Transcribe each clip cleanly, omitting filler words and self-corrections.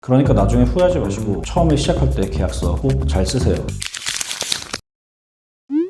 그러니까 나중에 후회하지 마시고 처음에 시작할 때 계약서 꼭 잘 쓰세요.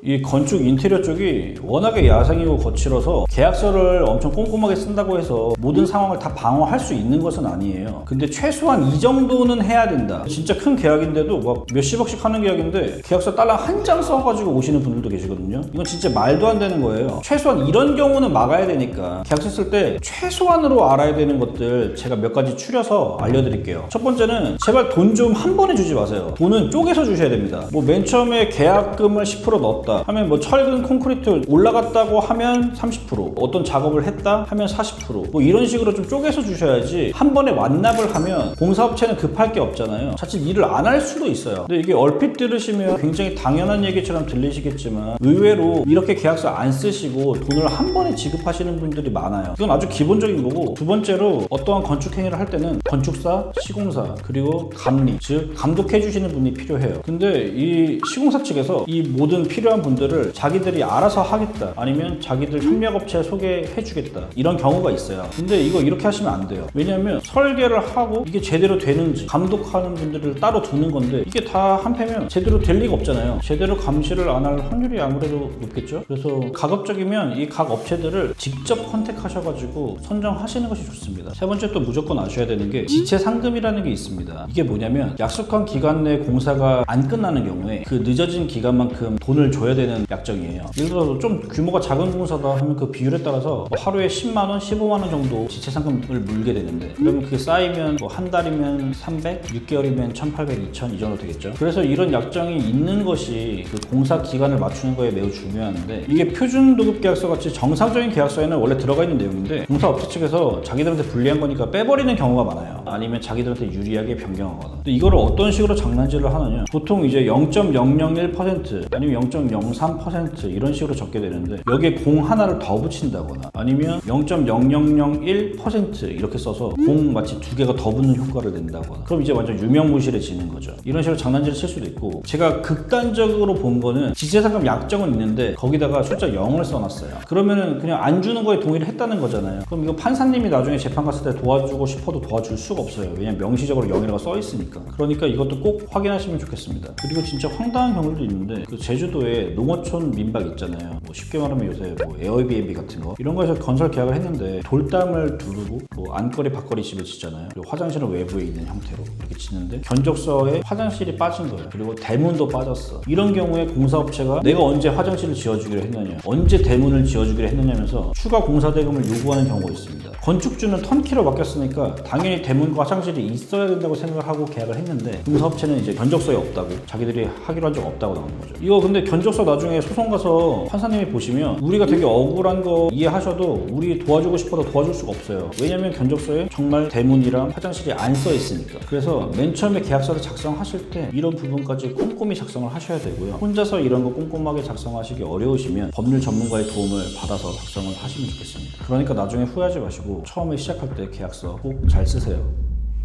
이 건축 인테리어 쪽이 워낙에 야생이고 거칠어서 계약서를 엄청 꼼꼼하게 쓴다고 해서 모든 상황을 다 방어할 수 있는 것은 아니에요. 근데 최소한 이 정도는 해야 된다. 진짜 큰 계약인데도 막 몇십억씩 하는 계약인데 계약서 딸랑 한 장 써가지고 오시는 분들도 계시거든요. 이건 진짜 말도 안 되는 거예요. 최소한 이런 경우는 막아야 되니까 계약서 쓸 때 최소한으로 알아야 되는 것들 제가 몇 가지 추려서 알려드릴게요. 첫 번째는 제발 돈 좀 한 번에 주지 마세요. 돈은 쪼개서 주셔야 됩니다. 뭐 맨 처음에 계약금을 10% 넣었다 하면 뭐 철근 콘크리트 올라갔다고 하면 30%, 어떤 작업을 했다 하면 40%, 이런 식으로 좀 쪼개서 주셔야지 한 번에 완납을 하면 공사업체는 급할 게 없잖아요. 자칫 일을 안 할 수도 있어요. 근데 이게 얼핏 들으시면 굉장히 당연한 얘기처럼 들리시겠지만 의외로 이렇게 계약서 안 쓰시고 돈을 한 번에 지급하시는 분들이 많아요. 이건 아주 기본적인 거고, 두 번째로 어떠한 건축 행위를 할 때는 건축사, 시공사, 그리고 감리, 즉 감독해 주시는 분이 필요해요. 근데 이 시공사 측에서 이 모든 필요한 분들을 자기들이 알아서 하겠다, 아니면 자기들 협력업체 소개해 주겠다, 이런 경우가 있어요. 근데 이거 이렇게 하시면 안 돼요. 왜냐하면 설계를 하고 이게 제대로 되는지 감독하는 분들을 따로 두는 건데 이게 다 한패면 제대로 될 리가 없잖아요. 제대로 감시를 안 할 확률이 아무래도 높겠죠. 그래서 가급적이면 이 각 업체들을 직접 컨택하셔가지고 선정하시는 것이 좋습니다. 세 번째, 또 무조건 아셔야 되는 게 지체 상금이라는 게 있습니다. 이게 뭐냐면 약속한 기간 내 공사가 안 끝나는 경우에 그 늦어진 기간만큼 돈을 줘야 되는 약정이에요. 예를 들어서 좀 규모가 작은 공사다 하면 그 비율에 따라서 하루에 10만원, 15만원 정도 지체 상금을 물게 되는데, 그러면 그게 쌓이면 한 달이면 300, 6개월이면 1800, 2000 이 정도 되겠죠. 그래서 이런 약정이 있는 것이 그 공사 기간을 맞추는 거에 매우 중요한데, 이게 표준 도급 계약서 같이 정상적인 계약서에는 원래 들어가 있는 내용인데 공사업체 측에서 자기들한테 불리한 거니까 빼버리는 경우가 많아요. 아니면 자기들한테 유리하게 변경하거나. 근데 이거를 어떤 식으로 장난질을 하느냐, 보통 이제 0.001% 아니면 0.03% 이런 식으로 적게 되는데 여기에 공 하나를 더 붙인다거나 아니면 0.0001% 이렇게 써서 공 마치 두 개가 더 붙는 효과를 낸다거나, 그럼 이제 완전 유명무실해지는 거죠. 이런 식으로 장난질을 칠 수도 있고, 제가 극단적으로 본 거는 지체상금 약정은 있는데 거기다가 숫자 0을 써놨어요. 그러면은 그냥 안 주는 거에 동의를 했다는 거잖아요. 그럼 이거 판사님이 나중에 재판 갔을 때 도와주고 싶어도 도와줄 수가 없어요. 왜냐면 명시적으로 0이라고 써 있으니까. 그러니까 이것도 꼭 확인하시면 좋겠습니다. 그리고 진짜 황당한 경우도 있는데, 그 제주도에 농어촌 민박 있잖아요. 쉽게 말하면 요새 에어비앤비 같은 거, 이런 거에서 건설 계약을 했는데 돌담을 두르고 안거리 밖거리 집을 짓잖아요. 그리고 화장실은 외부에 있는 형태로 이렇게 짓는데 견적서에 화장실이 빠진 거예요. 그리고 대문도 빠졌어. 이런 경우에 공사업체가 내가 언제 화장실을 지어주기로 했느냐, 언제 대문을 지어주기로 했느냐면서 추가 공사 대금을 요구하는 경우가 있습니다. 건축주는 턴키로 맡겼으니까 당연히 대문과 화장실이 있어야 된다고 생각을 하고 계약을 했는데 공사업체는 이제 견적서에 없다고, 자기들이 하기로 한 적 없다고 나오는 거죠. 이거 근데 견적서 나중에 소송 가서 판사님이 보시면 우리가 되게 억울한 거 이해하셔도 우리 도와주고 싶어도 도와줄 수가 없어요. 왜냐면 견적서에 정말 대문이랑 화장실이 안 써 있으니까. 그래서 맨 처음에 계약서를 작성하실 때 이런 부분까지 꼼꼼히 작성을 하셔야 되고요. 혼자서 이런 거 꼼꼼하게 작성하시기 어려우시면 법률 전문가의 도움을 받아서 작성을 하시면 좋겠습니다. 그러니까 나중에 후회하지 마시고 처음에 시작할 때 계약서 꼭 잘 쓰세요.